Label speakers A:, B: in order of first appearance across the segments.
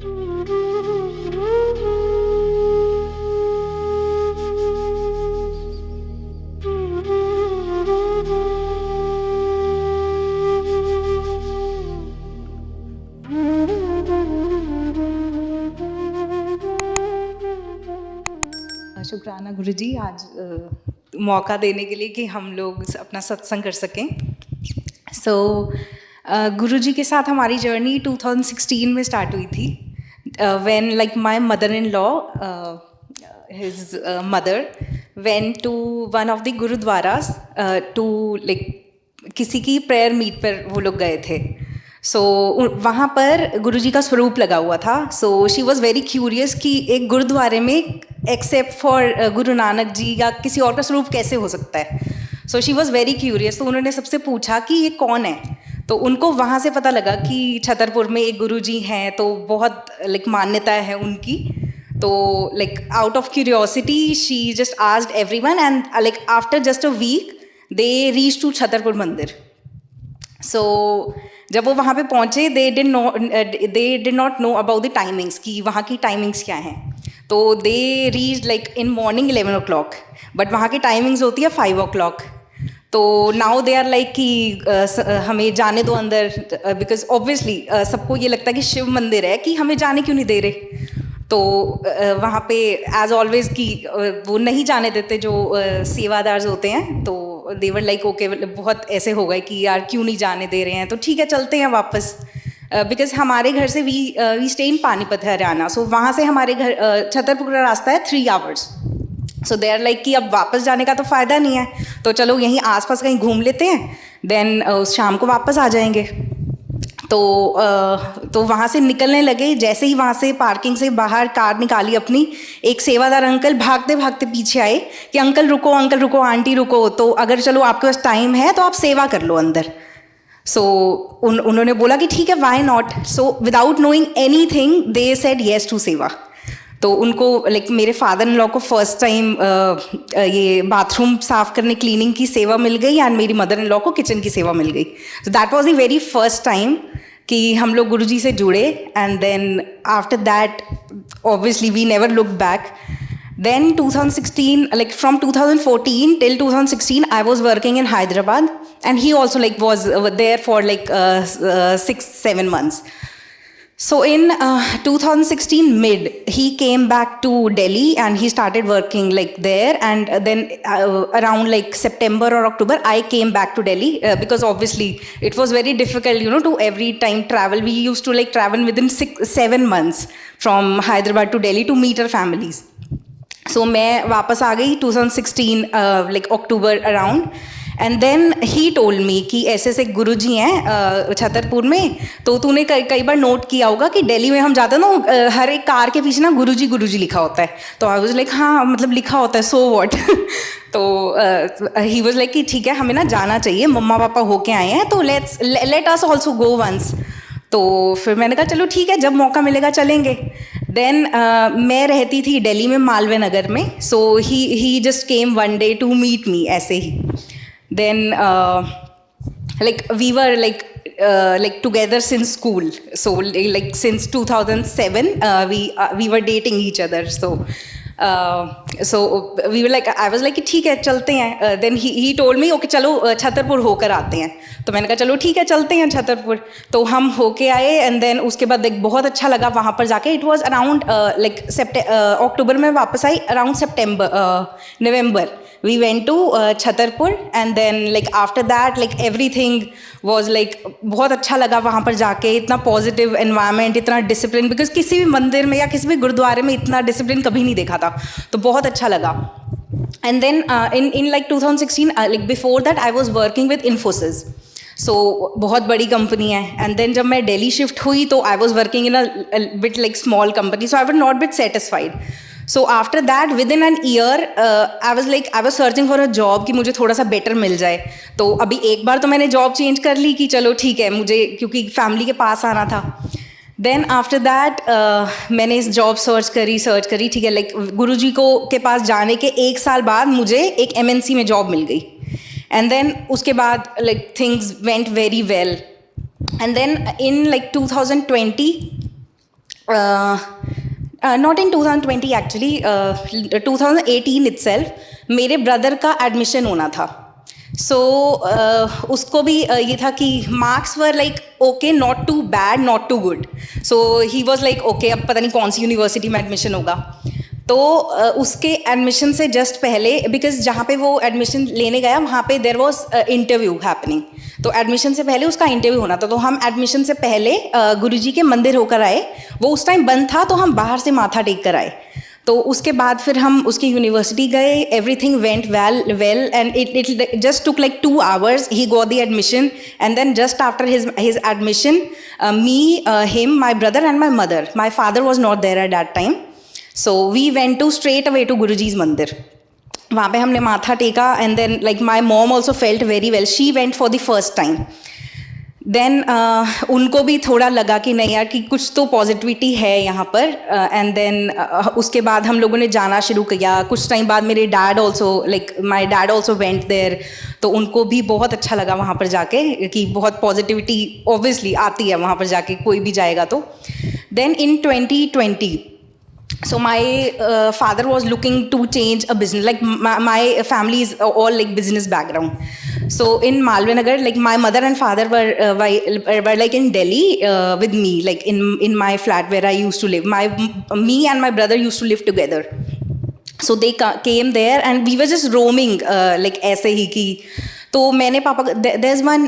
A: शुक्राना गुरुजी आज मौका देने के लिए कि हम लोग अपना सत्संग कर सकें। गुरुजी के साथ हमारी जर्नी 2016 में स्टार्ट हुई थी। When like my mother in law his mother went to one of the gurdwaras to like किसी की प्रेयर मीट पर वो लोग गए थे। वहाँ पर गुरुजी का स्वरूप लगा हुआ था। शी वॉज़ वेरी क्यूरियस कि एक गुरुद्वारे में एक्सेप्ट फॉर गुरु नानक जी या किसी और का स्वरूप कैसे हो सकता है। She was very curious. तो उन्होंने सबसे पूछा कि ये कौन है। तो उनको वहाँ से पता लगा कि छतरपुर में एक गुरुजी हैं, तो बहुत लाइक मान्यता है उनकी। तो like out of curiosity she just asked everyone and like after just a week they reach to Chhatarpur Mandir. जब वो वहाँ पे पहुँचे they did not know about the timings कि वहाँ की टाइमिंग्स क्या हैं। तो they reach like in morning 11 o'clock, but वहाँ की टाइमिंग्स होती है 5 o'clock। तो नाउ दे आर लाइक कि हमें जाने दो अंदर, बिकॉज ऑब्वियसली सबको ये लगता है कि शिव मंदिर है कि हमें जाने क्यों नहीं दे रहे। तो वहाँ पे एज ऑलवेज कि वो नहीं जाने देते जो सेवादार होते हैं। तो देवर लाइक ओके, बहुत ऐसे हो गए कि यार क्यों नहीं जाने दे रहे हैं, तो ठीक है चलते हैं वापस। बिकॉज हमारे घर से we stay in Panipat Haryana. वहाँ से हमारे घर छतरपुर का रास्ता है 3 hours। दे आर लाइक कि अब वापस जाने का तो फ़ायदा नहीं है, तो चलो यहीं आसपास कहीं घूम लेते हैं, देन शाम को वापस आ जाएंगे। तो वहाँ से निकलने लगे। जैसे ही वहाँ से पार्किंग से बाहर कार निकाली अपनी, एक सेवादार अंकल भागते भागते पीछे आए कि अंकल रुको, आंटी रुको, तो अगर चलो आपके पास टाइम है तो आप सेवा कर लो अंदर। उन्होंने बोला कि ठीक है, why not. Without knowing anything they said yes to seva. तो उनको लाइक मेरे फादर इन लॉ को फर्स्ट टाइम ये बाथरूम साफ करने, क्लीनिंग की सेवा मिल गई, एंड मेरी मदर इन लॉ को किचन की सेवा मिल गई। तो that was the very first time कि हम लोग गुरुजी से जुड़े। And then after that obviously we never look back. Then 2016, like from 2014 till 2016, I was working in Hyderabad, and he also like was there for like 6-7 months. So in 2016 mid, he came back to Delhi and he started working like there. And then around like September or October, I came back to Delhi because obviously it was very difficult, to every time travel. We used to like travel within 6-7 months from Hyderabad to Delhi to meet our families. मैं वापस आ गई 2016 like October around, and then he told me कि ऐसे ऐसे गुरुजी हैं छतरपुर में। तो तूने कई बार नोट किया होगा कि दिल्ली में हम जाते हैं ना, हर एक कार के पीछे ना गुरुजी गुरुजी लिखा होता है। तो आई वाज लाइक हाँ मतलब लिखा होता है, सो व्हाट। तो ही वाज लाइक कि ठीक है हमें ना जाना चाहिए, मम्मा पापा होके आए हैं तो let us also go once. तो फिर मैंने कहा चलो ठीक है, जब मौका मिलेगा चलेंगे। देन मैं रहती थी दिल्ली में मालवीय नगर में, so he just came one day to meet me ऐसे ही। Then like we were like together since school, so like since 2007 we were dating each other, so we were like, I was like ठीक है चलते हैं। then he told me okay चलो छतरपुर होकर आते हैं। तो मैंने कहा चलो ठीक है चलते हैं छतरपुर। तो हम होके आए एंड देन उसके बाद बहुत अच्छा लगा वहाँ पर जाके। It was around like October में वापस आई, around November we went to Chhatarpur and then like after that like everything was like बहुत अच्छा लगा वहाँ पर जाके। इतना पॉजिटिव एनवायरनमेंट, इतना डिसिप्लिन, बिकॉज किसी भी मंदिर में या किसी भी गुरुद्वारे में इतना डिसिप्लिन कभी नहीं देखा था, तो बहुत अच्छा लगा। And then in like 2016 like before that I was working with Infosys, so बहुत बड़ी कंपनी है। एंड देन जब मैं दिल्ली शिफ्ट हुई तो I was working in a bit like small company, so I was not bit satisfied. So after that within an year I was searching for a job कि मुझे थोड़ा सा better मिल जाए। तो अभी एक बार तो मैंने जॉब चेंज कर ली कि चलो ठीक है मुझे, क्योंकि फैमिली के पास आना था। देन आफ्टर दैट मैंने इस जॉब सर्च करी ठीक है, लाइक गुरुजी को के पास जाने के 1 साल बाद मुझे एक MNC में जॉब मिल गई। एंड देन उसके बाद like things went very well. And then in like 2020 not in 2020 actually, 2018 itself मेरे ब्रदर का एडमिशन होना था. सो उसको भी ये था कि marks were like okay, not too bad not too good. So he was like okay, अब पता नहीं कौन सी यूनिवर्सिटी में एडमिशन होगा. तो उसके एडमिशन से जस्ट पहले, बिकॉज जहाँ पे वो एडमिशन लेने गया वहाँ पे देर वॉज इंटरव्यू हैपनिंग, तो एडमिशन से पहले उसका इंटरव्यू होना था. तो हम एडमिशन से पहले गुरुजी के मंदिर होकर आए. वो उस टाइम बंद था, तो हम बाहर से माथा टेक कर आए. तो उसके बाद फिर हम उसकी यूनिवर्सिटी गए. Everything went well and it just took like 2 hours. He got the admission, and then just after his admission, me, him, my brother and my mother. My father was not there at that time. So we went to straight away to Guruji's मंदिर. वहाँ पे हमने माथा टेका, and then like my mom also felt very well. She went for the first time. Then उनको भी थोड़ा लगा कि नहीं यार, कि कुछ तो पॉजिटिविटी है यहाँ पर. एंड देन उसके बाद हम लोगों ने जाना शुरू किया. कुछ टाइम बाद मेरे dad also, like my dad also went there. तो उनको भी बहुत अच्छा लगा वहाँ पर जाके, कि बहुत पॉजिटिविटी ऑब्वियसली आती है वहाँ पर जाके, कोई भी जाएगा तो. Then in 2020, so my father was looking to change a business. Like my family is all like business background. So in Malviya Nagar, like my mother and father were like in Delhi with me, like in my flat where I used to live. Me and my brother used to live together. So they came there and we were just roaming like ऐसे ही कि. तो मैंने पापा, there's one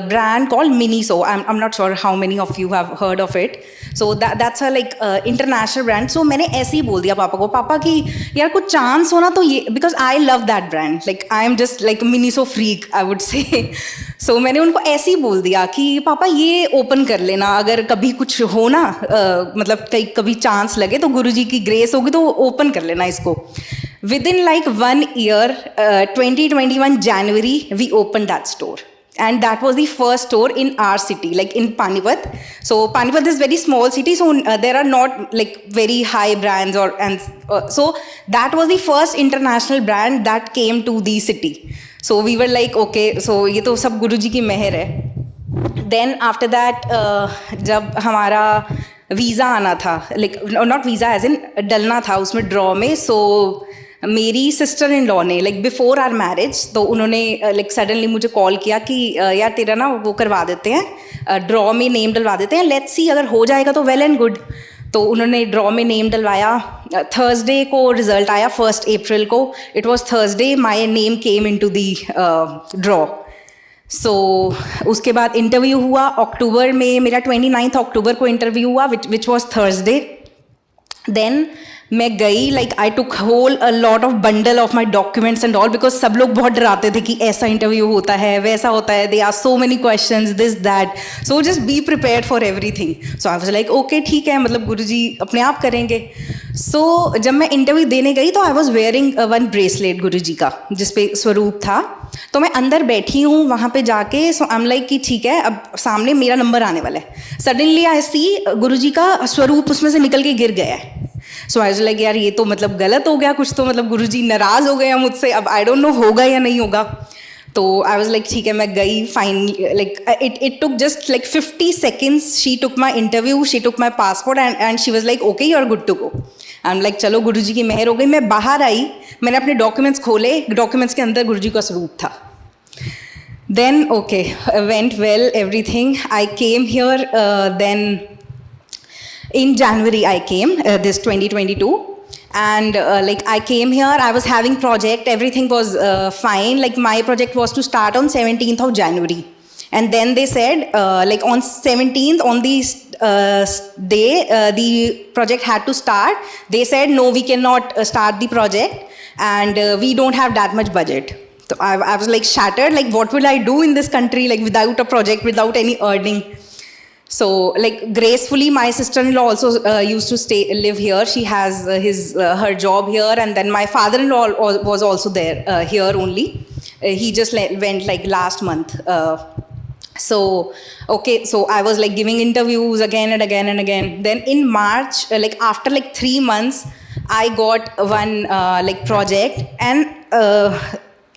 A: brand called Miniso. I'm not sure how many of you have heard of it. So that's a like international brand. So मैंने ऐसे ही बोल दिया पापा को, पापा कि यार कुछ चांस होना तो ये, because I love that brand. Like I am just like Miniso freak, I would say. So मैंने उनको ऐसे ही बोल दिया कि पापा ये ओपन कर लेना, अगर कभी कुछ हो ना, मतलब कभी चांस लगे तो गुरुजी की ग्रेस होगी तो ओपन कर लेना इसको. Within like 1 year, 2021 January, we opened that store. And that was the first store in our city, like in Panipat. So Panipat is very small city, so there are not like very high brands so that was the first international brand that came to the city. So we were like, okay, so ये तो सब गुरुजी की मेहर है. Then after that, जब हमारा visa आना था, like not visa as in डलना था उसमें ड्रॉ में. सो मेरी सिस्टर इन लॉ ने लाइक बिफोर आर मैरिज, तो उन्होंने लाइक सडनली मुझे कॉल किया कि यार तेरा ना वो करवा देते हैं, ड्रॉ में नेम डलवा देते हैं, लेट्स सी अगर हो जाएगा तो वेल एंड गुड. तो उन्होंने ड्रॉ में नेम डलवाया. थर्सडे को रिजल्ट आया, 1 April को. It was Thursday my name came into the draw. So उसके बाद इंटरव्यू हुआ अक्टूबर में. मेरा 29 अक्टूबर को इंटरव्यू हुआ, विच वॉज थर्सडे. देन मैं गई, like I took whole a lot of bundle of my documents and all, because सब लोग बहुत डराते थे कि ऐसा इंटरव्यू होता है, वैसा होता है, they are so many questions, this that. So just be prepared for everything. So I was like okay ठीक है, मतलब गुरुजी अपने आप करेंगे. सो जब मैं इंटरव्यू देने गई तो I was wearing one bracelet Guruji का जिसपे स्वरूप था. तो मैं अंदर बैठी हूँ वहाँ पे जाके. सो आई एम लाइक कि ठीक है, अब सामने मेरा नंबर आने वाला है. सडनली आई सी गुरुजी का स्वरूप उसमें से निकल के गिर गया है. सो आई वाज लाइक यार ये तो मतलब गलत हो गया कुछ, तो मतलब गुरुजी नाराज़ हो गए मुझसे. अब आई डोंट नो होगा या नहीं होगा. तो आई वाज लाइक ठीक है, मैं गई. Fine, like it took just like 50 seconds. She took my interview, she took my passport and she was like okay you are good to go. I am like चलो गुरुजी की मेहर हो गई. मैं बाहर आई, मैंने अपने डॉक्यूमेंट्स खोले, डॉक्यूमेंट्स के अंदर गुरुजी का स्वरूप था. Then okay, went well everything. I came here. Then in January I came, this 2022, and like I came here, I was having project, everything was fine. Like my project was to start on 17th of January, and then they said like on 17th, on the day the project had to start, they said no, we cannot start the project, and we don't have that much budget. So I was like shattered, like what will I do in this country, like without a project, without any earning. So like gracefully my sister-in-law also used to live here. She has her job here, and then my father-in-law was also there here only. He just went like last month. So okay, so I was like giving interviews again and again and again. Then in March, like after like 3 months, I got one like project, and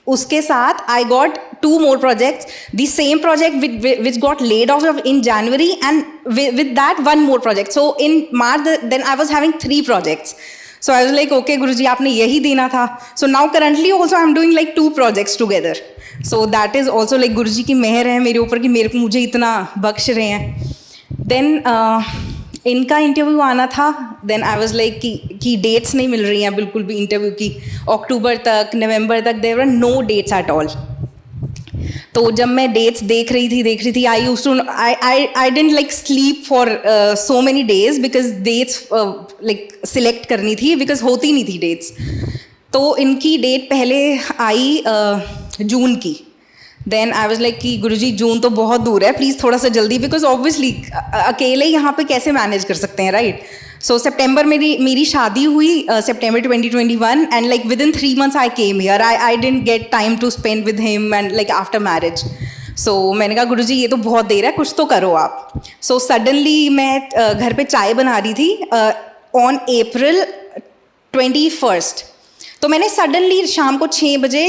A: उसके साथ I got 2 more projects, the same project which got laid off in January, and with that 1 more project. So in March, then I was having 3 projects. So I was like, okay, Guruji, आपने यही देना था. So now currently also I'm doing like 2 projects together. So that is also like Guruji की मेहर है मेरे ऊपर कि मुझे इतना बख्श रहे हैं. Then इनका इंटरव्यू आना था. देन आई वाज लाइक कि डेट्स नहीं मिल रही हैं बिल्कुल भी इंटरव्यू की. अक्टूबर तक, नवंबर तक there were no dates at all. तो जब मैं डेट्स देख रही थी I used to I didn't like sleep for so many days because dates like select करनी थी बिकॉज होती नहीं थी डेट्स. तो इनकी डेट पहले आई जून की. देन आई वाज लाइक कि गुरुजी जून तो बहुत दूर है, प्लीज़ थोड़ा सा जल्दी, बिकॉज ऑब्वियसली अकेले यहाँ पे कैसे मैनेज कर सकते हैं, राइट. सो सितंबर मेरी शादी हुई सितंबर 2021 and like within 3 months I came here. I didn't get time to spend with him and like after marriage. So मैंने कहा गुरुजी ये तो बहुत देर है, कुछ तो करो आप. सो सडनली मैं घर पे चाय बना रही थी ऑन April 21st. तो मैंने सडनली शाम को 6 बजे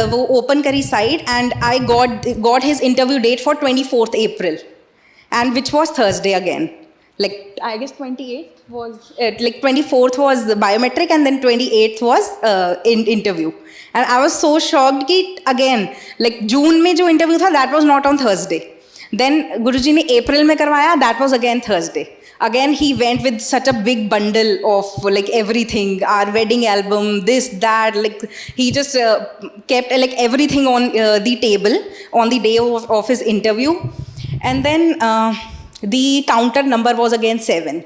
A: वो ओपन करी site and I got his interview date for 24th April and which was Thursday again. Like I guess 28th was like 24th was the biometric and then 28th was in interview. And I was so shocked कि again like June में जो interview था that was not on Thursday. Then गुरुजी ने April में करवाया, that was again Thursday. Again he went with such a big bundle of like everything, our wedding album, this, that, like he just kept like everything on the table on the day of his interview. And then the counter number was again 7.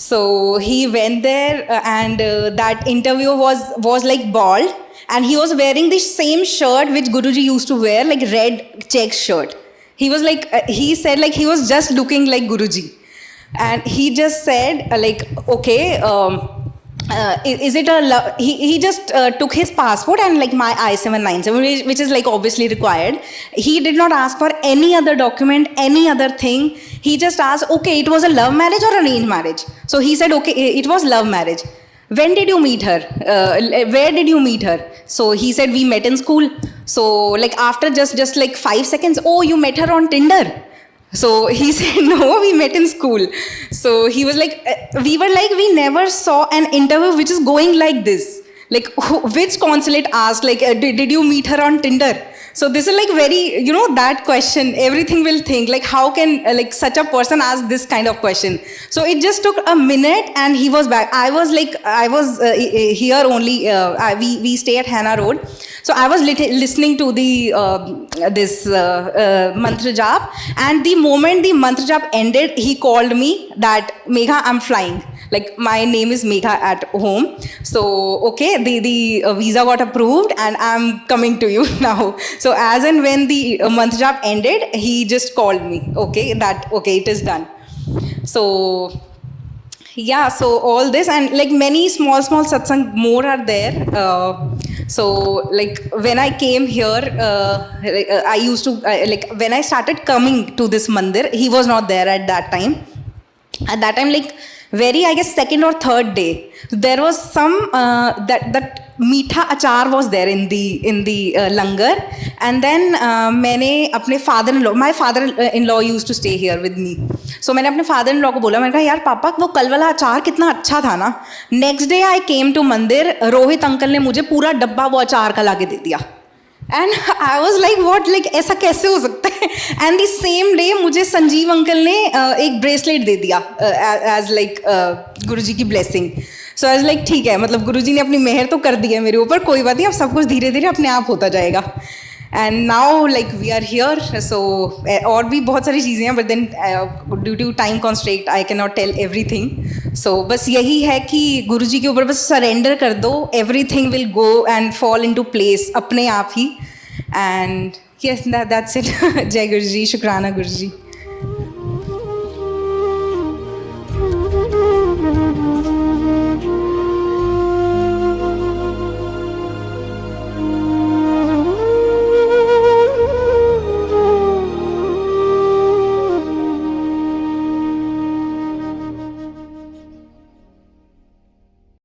A: So he went there and that interview was like bald and he was wearing the same shirt which Guruji used to wear, like red check shirt. He was like he said like he was just looking like Guruji and he just said like okay is it a he just took his passport and like my I-797 which is like obviously required. He did not ask for any other document, any other thing. He just asked, okay, it was a love marriage or arranged marriage? So he said, okay, it was love marriage. When did you meet her? Where did you meet her? So he said, we met in school. So like after just like 5 seconds, oh, you met her on Tinder. So he said, no, we met in school. So he was like, we were like, we never saw an interview which is going like this. Like, which consulate asked, like, did you meet her on Tinder? So this is like very, you know, that question, everything will think, like, how can, like, such a person ask this kind of question? So it just took a minute and he was back. I was here only, we stay at Hannah Road. So I was listening to the this mantra jap, and the moment the mantra jap ended, he called me that, Megha, I'm flying. Like my name is Megha at home. So okay, the visa got approved and I'm coming to you now. So as and when the mantra jap ended, he just called me. Okay, it is done. So yeah, so all this and like many small satsang more are there. So like when I came here, I used to like when I started coming to this mandir, he was not there at that time. At that time, like very, I guess, second or third day, there was some that meetha achar was there in the langar. And then मैंने अपने my father-in-law used to stay here with me. So मैंने अपने father-in-law को बोला, मैंने कहा यार पापा वो कल वाला अचार कितना अच्छा था ना. Next day I came to मंदिर, रोहित अंकल ने मुझे पूरा डब्बा वो अचार का लाके दे दिया. And I was like, what, like ऐसा कैसे हो सकता है? And the same day मुझे संजीव अंकल ने एक ब्रेसलेट दे दिया as like गुरुजी की blessing. So I was like, ठीक है, मतलब गुरुजी ने अपनी मेहर तो कर दी है मेरे ऊपर, कोई बात नहीं, अब सब कुछ धीरे धीरे अपने आप होता जाएगा. And now like we are here. So और भी बहुत सारी चीज़ें हैं, but then due to time constraint I cannot tell everything. So बस यही है कि गुरुजी के ऊपर बस surrender कर दो, everything will go and fall into place अपने आप ही. And yes, that's it. जय गुरुजी, शुक्राना गुरुजी.